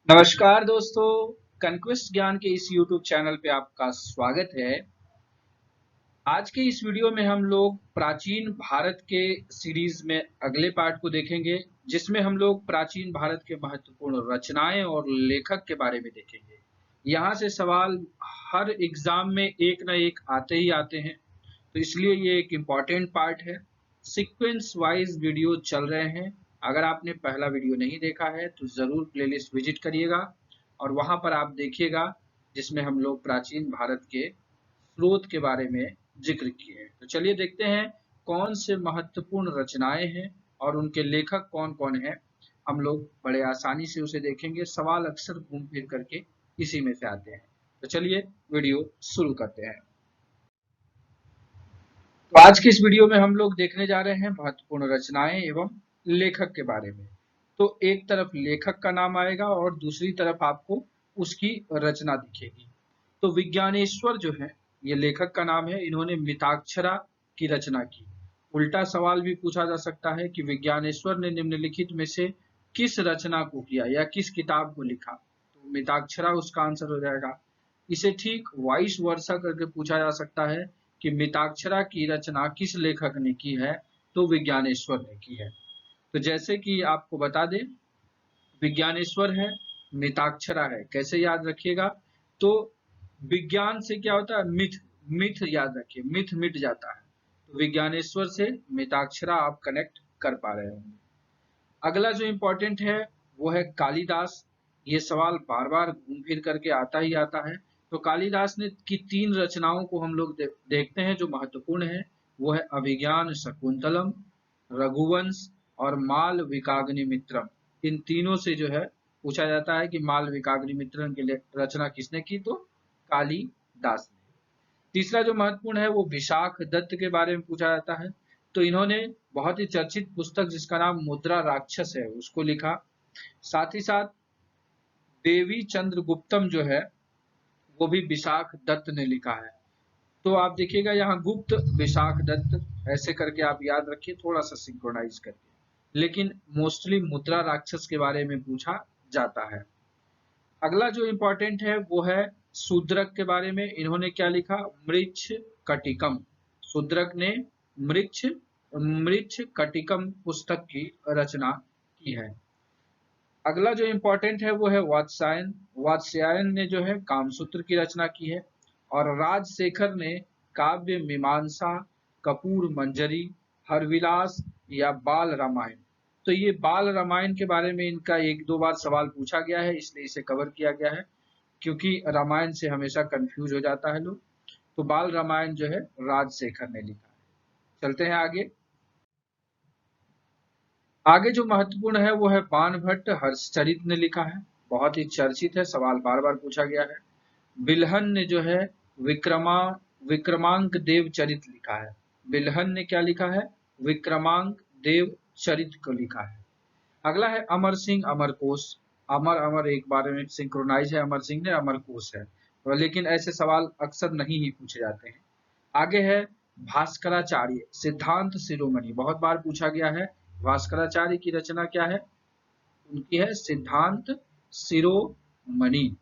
नमस्कार दोस्तों, कनक्वेस्ट ज्ञान के इस YouTube चैनल पे आपका स्वागत है। आज के इस वीडियो में हम लोग प्राचीन भारत के सीरीज में अगले पार्ट को देखेंगे, जिसमें हम लोग प्राचीन भारत के महत्वपूर्ण रचनाएं और लेखक के बारे में देखेंगे। यहाँ से सवाल हर एग्जाम में एक ना एक आते ही आते हैं, तो इसलिए ये एक इम्पॉर्टेंट पार्ट है। सीक्वेंस वाइज वीडियो चल रहे हैं। अगर आपने पहला वीडियो नहीं देखा है तो जरूर प्लेलिस्ट विजिट करिएगा और वहां पर आप देखिएगा, जिसमें हम लोग प्राचीन भारत के स्रोत के बारे में जिक्र किए हैं। तो चलिए देखते हैं कौन से महत्वपूर्ण रचनाएं हैं और उनके लेखक कौन कौन हैं। हम लोग बड़े आसानी से उसे देखेंगे। सवाल अक्सर घूम फिर करके इसी में से आते हैं। तो चलिए वीडियो शुरू करते हैं। तो आज की इस वीडियो में हम लोग देखने जा रहे हैं महत्वपूर्ण रचनाएं एवं लेखक के बारे में। तो एक तरफ लेखक का नाम आएगा और दूसरी तरफ आपको उसकी रचना दिखेगी। तो विज्ञानेश्वर जो है, ये लेखक का नाम है। इन्होंने मिताक्षरा की रचना की। उल्टा सवाल भी पूछा जा सकता है कि विज्ञानेश्वर ने निम्नलिखित में से किस रचना को किया या किस किताब को लिखा, तो मिताक्षरा उसका आंसर हो जाएगा। इसे ठीक वाइस वर्सा करके पूछा जा सकता है कि मिताक्षरा की रचना किस लेखक ने की है, तो विज्ञानेश्वर ने की है। तो जैसे कि आपको बता दें, विज्ञानेश्वर है, मिताक्षरा है। कैसे याद रखिएगा, तो विज्ञान से क्या होता है, मिथ। मिथ याद रखिए, मिथ मिट जाता है। तो विज्ञानेश्वर से मिताक्षरा आप कनेक्ट कर पा रहे होंगे। अगला जो इम्पोर्टेंट है वो है कालिदास। ये सवाल बार बार घूम फिर करके आता ही आता है। तो कालिदास ने की 3 रचनाओं को हम लोग देखते हैं जो महत्वपूर्ण है। वो है अभिज्ञान शकुंतलम, रघुवंश और मालविकाग्निमित्रम। इन तीनों से जो है पूछा जाता है कि मालविकाग्निमित्रम की रचना किसने की, तो कालिदास ने। तीसरा जो महत्वपूर्ण है वो विशाख दत्त के बारे में पूछा जाता है। तो इन्होंने बहुत ही चर्चित पुस्तक जिसका नाम मुद्रा राक्षस है उसको लिखा। साथ ही साथ देवी चंद्रगुप्तम जो है वो भी विशाख दत्त ने लिखा है। तो आप देखिएगा यहाँ गुप्त विशाख दत्त ऐसे करके आप याद रखिए, थोड़ा सा सिंक्रोनाइज करके। लेकिन मोस्टली मुद्रा राक्षस के बारे में पूछा जाता है। अगला जो इम्पोर्टेंट है वो है शूद्रक के बारे में। इन्होंने क्या लिखा, मृच्छ कटिकम। शूद्रक ने मृच्छ मृच्छ कटिकम पुस्तक की रचना की है। अगला जो इम्पोर्टेंट है वो है वात्स्यायन। वात्स्यायन ने जो है कामसूत्र की रचना की है। और राजशेखर ने काव्य मीमांसा, कपूर मंजरी, हरविलास या बाल रामायण। तो ये बाल रामायण के बारे में इनका 1-2 बार सवाल पूछा गया है, इसलिए इसे कवर किया गया है, क्योंकि रामायण से हमेशा कंफ्यूज हो जाता है लोग। तो बाल रामायण जो है राजशेखर ने लिखा है। चलते हैं आगे। आगे जो महत्वपूर्ण है वो है बाणभट्ट हर्षचरित ने लिखा है। बहुत ही चर्चित है, सवाल बार बार पूछा गया है। बिल्हन ने जो है विक्रमा विक्रमांक देव चरित लिखा है। बिल्हन ने क्या लिखा है, विक्रमांक देव चरित को लिखा है। अगला है अमर सिंह अमरकोश। अमर अमर एक बार में सिंक्रोनाइज है, अमर सिंह ने अमरकोश है। तो लेकिन ऐसे सवाल अक्सर नहीं ही पूछे जाते हैं। आगे है भास्कराचार्य सिद्धांत शिरोमणि, बहुत बार पूछा गया है। भास्कराचार्य की रचना क्या है, उनकी है सिद्धांत शिरोमणि।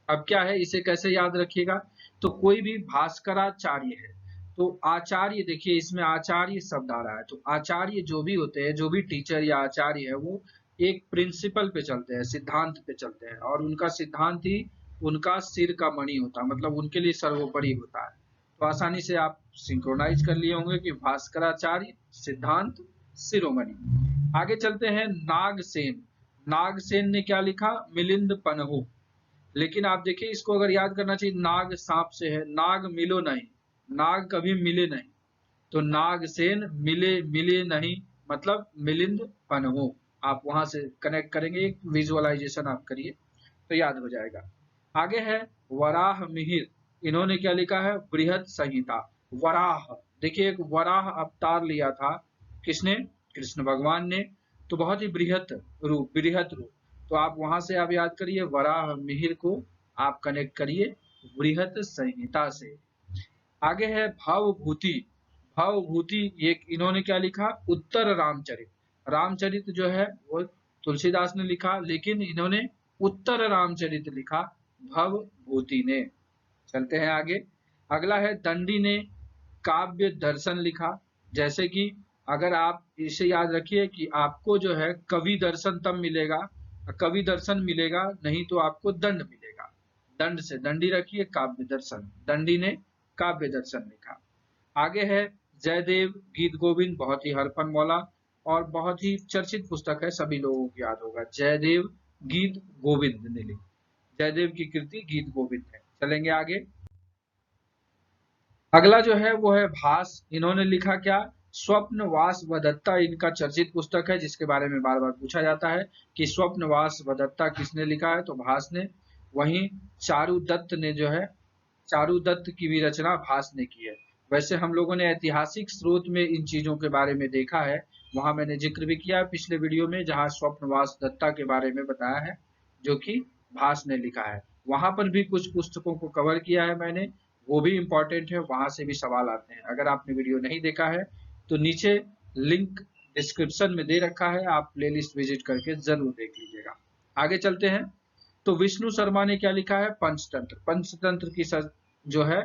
अब क्या है, इसे कैसे याद रखिएगा, तो कोई भी भास्कराचार्य है तो आचार्य, देखिए इसमें आचार्य शब्द आ रहा है। तो आचार्य जो भी होते हैं, जो भी टीचर या आचार्य है, वो एक प्रिंसिपल पे चलते हैं, सिद्धांत पे चलते हैं, और उनका सिद्धांत ही उनका सिर का मणि होता है, मतलब उनके लिए सर्वोपरि होता है। तो आसानी से आप सिंक्रोनाइज कर लिए होंगे कि भास्कराचार्य सिद्धांत शिरोमणि। आगे चलते हैं नागसेन। नागसेन ने क्या लिखा, मिलिंद पनहु। लेकिन आप देखिए इसको अगर याद करना चाहिए, नाग सांप से है, नाग मिलो नहीं, नाग कभी मिले नहीं। तो नागसेन मिले मिले नहीं, मतलब मिलिंद पनहु। आप वहां से कनेक्ट करेंगे, एक विजुअलाइजेशन आप करिए तो याद हो जाएगा। आगे है वराह मिहिर। इन्होंने क्या लिखा है, बृहद संहिता। वराह, देखिए एक वराह अवतार लिया था, किसने, कृष्ण भगवान ने। तो बहुत ही बृहत रूप। तो आप वहां से आप याद करिए, वराह मिहिर को आप कनेक्ट करिए बृहत संहिता से। आगे है भवभूति। भवभूति ये इन्होंने क्या लिखा, उत्तर रामचरित। रामचरित जो है वो तुलसीदास ने लिखा, लेकिन इन्होंने उत्तर रामचरित लिखा भवभूति ने। चलते हैं आगे। अगला है दंडी ने काव्य दर्शन लिखा। जैसे कि अगर आप इसे याद रखिए कि आपको जो है कवि दर्शन तब मिलेगा, कवि दर्शन मिलेगा नहीं तो आपको दंड मिलेगा। दंड से दंडी रखिए, काव्य दर्शन, दंडी ने काव्य दर्शन लिखा। आगे है जयदेव गीत गोविंद, बहुत ही हरफन मौला और बहुत ही चर्चित पुस्तक है, सभी लोगों को याद होगा। जयदेव गीत गोविंद ने लिखी, जयदेव की कृति गीत गोविंद है। चलेंगे आगे। अगला जो है वो है भास। इन्होंने लिखा क्या? स्वप्नवास वदत्ता इनका चर्चित पुस्तक है, जिसके बारे में बार बार पूछा जाता है कि स्वप्नवास वदत्ता किसने लिखा है, तो भास ने। वहीं चारुदत्त ने जो है, चारुदत्त की भी रचना भास ने की है। वैसे हम लोगों ने ऐतिहासिक स्रोत में इन चीजों के बारे में देखा है, वहां मैंने जिक्र भी किया पिछले वीडियो में, जहां स्वप्नवास दत्ता के बारे में बताया है जो कि भास ने लिखा है। वहां पर भी कुछ पुस्तकों को कवर किया है मैंने, वो भी इंपॉर्टेंट है, वहां से भी सवाल आते हैं। अगर आपने वीडियो नहीं देखा है तो नीचे लिंक डिस्क्रिप्शन में दे रखा है, आप प्लेलिस्ट विजिट करके जरूर देख लीजिएगा। आगे चलते हैं। तो विष्णु शर्मा ने क्या लिखा है? पंचतंत्र। पंचतंत्र की जो है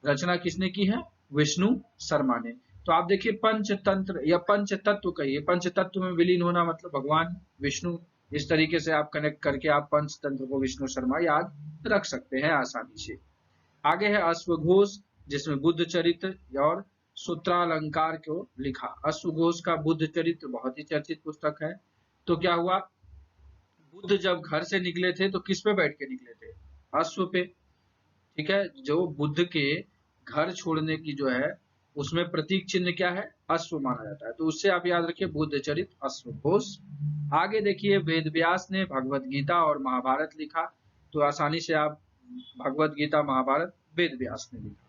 रचना किसने की है? विष्णु शर्मा ने। तो आप देखिए पंचतंत्र या पंचतत्व कहिए, पंचतत्व में विलीन होना मतलब भगवान विष्णु, इस तरीके से आप कनेक्ट करके आप पंचतंत्र को विष्णु शर्मा याद रख सकते हैं आसानी से। आगे है अश्वघोष, जिसमें बुद्ध चरित्र और सूत्रालंकार को लिखा। अश्वघोष का बुद्ध चरित्र बहुत ही चर्चित पुस्तक है। तो क्या हुआ, बुद्ध जब घर से निकले थे तो किस पे बैठ के निकले थे? अश्व पे। ठीक है, जो बुद्ध के घर छोड़ने की जो है उसमें प्रतीक चिन्ह क्या है? अश्व माना जाता है। तो उससे आप याद रखिए बुद्ध चरित अश्वघोष। आगे देखिए वेद व्यास ने भगवत गीता और महाभारत लिखा। तो आसानी से आप भगवत गीता महाभारत वेद व्यास ने लिखा।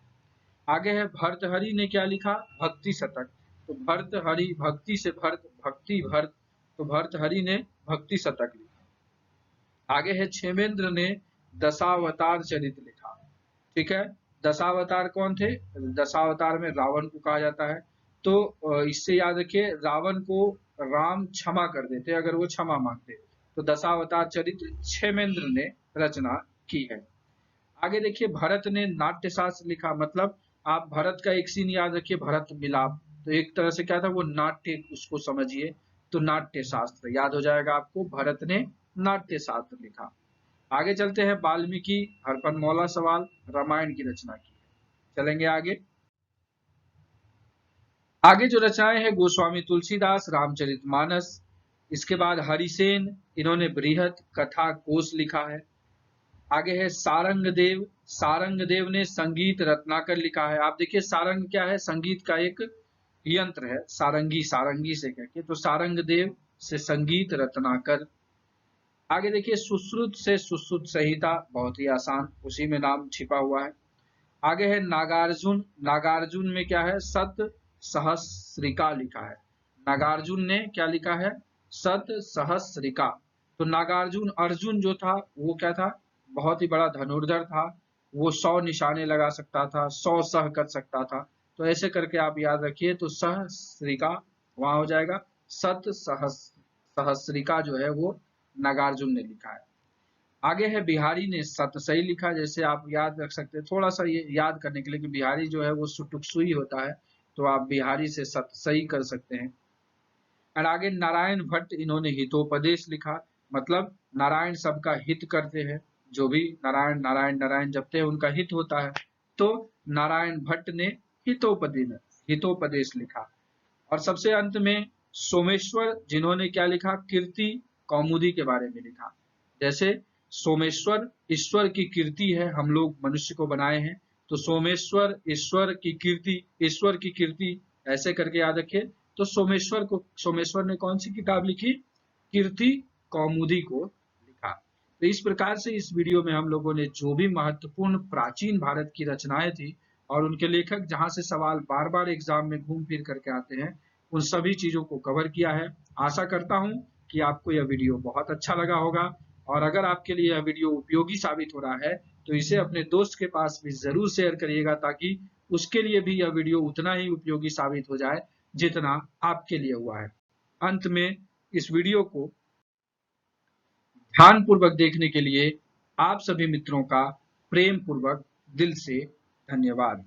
आगे है भर्तहरि ने क्या लिखा? भक्ति शतक। तो भर्तहरि, भक्ति से भर्त, भक्ति भर्त, तो भर्तहरि ने भक्ति शतक लिखा। आगे है क्षेमेंद्र ने दशावतार चरित्र लिखा। ठीक है, दशावतार कौन थे? दशावतार में रावण को कहा जाता है। तो इससे याद रखिए रावण को राम क्षमा कर देते अगर वो क्षमा मांगते। तो दशावतार चरित्र क्षेमेंद्र ने रचना की है। आगे देखिए भरत ने नाट्य शास्त्र लिखा। मतलब आप भरत का एक सीन याद रखिए, भरत मिलाप, तो एक तरह से क्या था वो नाट्य, उसको समझिए। तो नाट्य शास्त्र याद हो जाएगा आपको, भरत ने नाट्य शास्त्र लिखा। आगे चलते हैं। वाल्मीकि हरफन मौला सवाल, रामायण की रचना की है। चलेंगे आगे। आगे जो रचनाएं हैं गोस्वामी तुलसीदास रामचरितमानस, इसके बाद हरिसेन, इन्होंने बृहत कथा कोश लिखा है। आगे है सारंग देव, सारंग देव ने संगीत रत्नाकर लिखा है। आप देखिए सारंग क्या है? संगीत का एक यंत्र है, सारंगी, सारंगी से कहके, तो सारंग देव से संगीत रत्नाकर। आगे देखिए सुश्रुत से सुश्रुत संहिता, बहुत ही आसान, उसी में नाम छिपा हुआ है। आगे है नागार्जुन, नागार्जुन में क्या है? सत सहस्रिका लिखा है। नागार्जुन ने क्या लिखा है? सत सहस्रिका। तो नागार्जुन, अर्जुन जो था वो क्या था? बहुत ही बड़ा धनुर्धर था, वो 100 निशाने लगा सकता था, 100 सह कर सकता था। तो ऐसे करके आप याद रखिए, तो सहस्रिका वहां हो जाएगा। सत सहस्रिका जो है वो नागार्जुन ने लिखा है। आगे है बिहारी ने सतसई लिखा। जैसे आप याद रख सकते हैं थोड़ा सा ये याद करने के लिए कि बिहारी जो है वो सुटुकसुई होता है, तो आप बिहारी से सतसई कर सकते हैं। और आगे नारायण भट्ट, इन्होंने हितोपदेश लिखा। मतलब नारायण सबका हित करते हैं, जो भी नारायण नारायण नारायण जपते हैं उनका हित होता है। तो नारायण भट्ट ने हितोपदेश लिखा। और सबसे अंत में सोमेश्वर, जिन्होंने क्या लिखा? कीर्ति कौमुदी के बारे में लिखा। जैसे सोमेश्वर ईश्वर की कीर्ति है, हम लोग मनुष्य को बनाए हैं, तो सोमेश्वर ईश्वर की कीर्ति, ईश्वर की कीर्ति, ऐसे करके याद रखिए। तो सोमेश्वर ने कौन सी किताब लिखी? कीर्ति कौमुदी को लिखा। तो इस प्रकार से इस वीडियो में हम लोगों ने जो भी महत्वपूर्ण प्राचीन भारत की रचनाएं थी और उनके लेखक, जहां से सवाल बार बार एग्जाम में घूम फिर करके आते हैं, उन सभी चीजों को कवर किया है। आशा करता हूं कि आपको यह वीडियो बहुत अच्छा लगा होगा, और अगर आपके लिए यह वीडियो उपयोगी साबित हो रहा है तो इसे अपने दोस्त के पास भी जरूर शेयर करिएगा, ताकि उसके लिए भी यह वीडियो उतना ही उपयोगी साबित हो जाए जितना आपके लिए हुआ है। अंत में इस वीडियो को ध्यान पूर्वक देखने के लिए आप सभी मित्रों का प्रेम पूर्वक दिल से धन्यवाद।